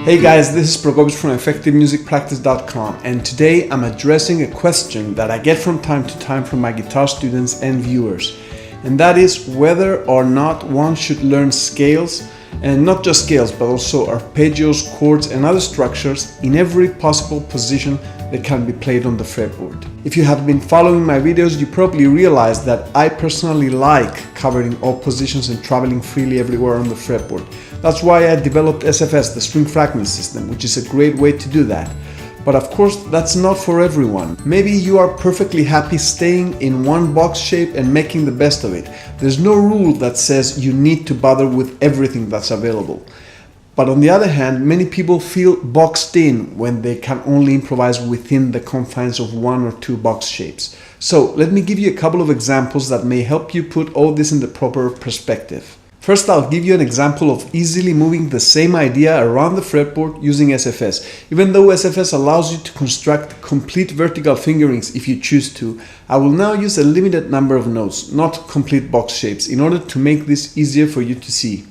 Hey guys, this is Prokopis from EffectiveMusicPractice.com, and today I'm addressing a question that I get from time to time from my guitar students and viewers, and that is whether or not one should learn scales, and not just scales but also arpeggios, chords and other structures in every possible position that can be played on the fretboard. If you have been following my videos, you probably realize that I personally like covering all positions and traveling freely everywhere on the fretboard. That's why I developed SFS, the string fragment system, which is a great way to do that. But of course, that's not for everyone. Maybe you are perfectly happy staying in one box shape and making the best of it. There's no rule that says you need to bother with everything that's available. But on the other hand, many people feel boxed in when they can only improvise within the confines of one or two box shapes. So let me give you a couple of examples that may help you put all this in the proper perspective. First, I'll give you an example of easily moving the same idea around the fretboard using SFS. Even though SFS allows you to construct complete vertical fingerings if you choose to, I will now use a limited number of notes, not complete box shapes, in order to make this easier for you to see.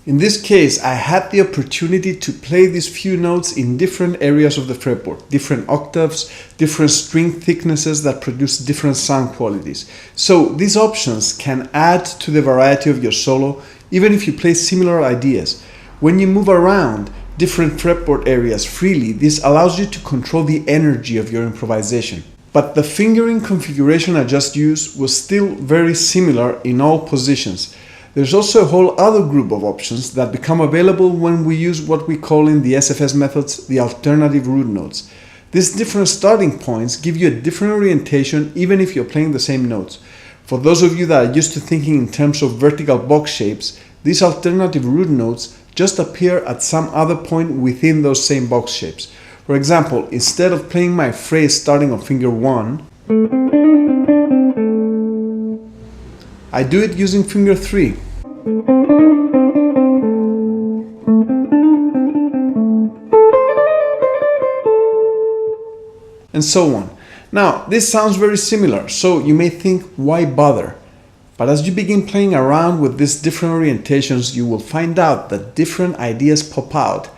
In this case, I had the opportunity to play these few notes in different areas of the fretboard, different octaves, different string thicknesses that produce different sound qualities. So these options can add to the variety of your solo, even if you play similar ideas. When you move around different fretboard areas freely, this allows you to control the energy of your improvisation. But the fingering configuration I just used was still very similar in all positions. There's also a whole other group of options that become available when we use what we call in the SFS methods the alternative root notes. These different starting points give you a different orientation even if you're playing the same notes. For those of you that are used to thinking in terms of vertical box shapes, these alternative root notes just appear at some other point within those same box shapes. For example, instead of playing my phrase starting on finger 1, I do it using finger 3. And so on. Now, this sounds very similar, so you may think, why bother? But as you begin playing around with these different orientations, you will find out that different ideas pop out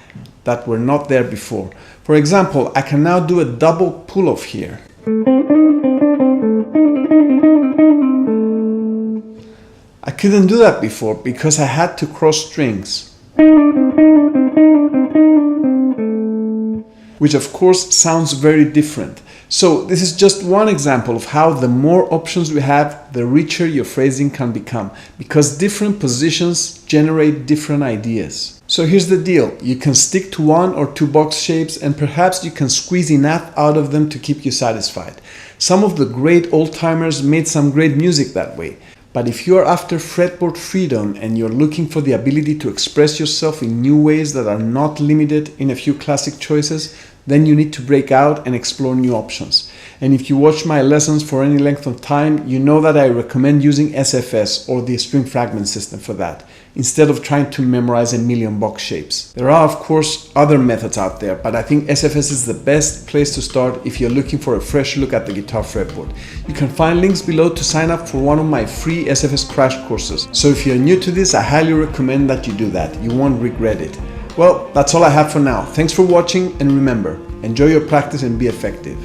that were not there before. For example, I can now do a double pull-off here. I couldn't do that before because I had to cross strings, which of course sounds very different. So this is just one example of how the more options we have, the richer your phrasing can become, because different positions generate different ideas. So here's the deal, you can stick to one or two box shapes and perhaps you can squeeze enough out of them to keep you satisfied. Some of the great old-timers made some great music that way. But if you are after fretboard freedom and you're looking for the ability to express yourself in new ways that are not limited in a few classic choices, then you need to break out and explore new options. And if you watch my lessons for any length of time, you know that I recommend using SFS or the string fragment system for that, instead of trying to memorize a million box shapes. There are of course other methods out there, but I think SFS is the best place to start if you're looking for a fresh look at the guitar fretboard. You can find links below to sign up for one of my free SFS crash courses. So if you're new to this, I highly recommend that you do that. You won't regret it. Well, that's all I have for now. Thanks for watching, and remember, enjoy your practice and be effective.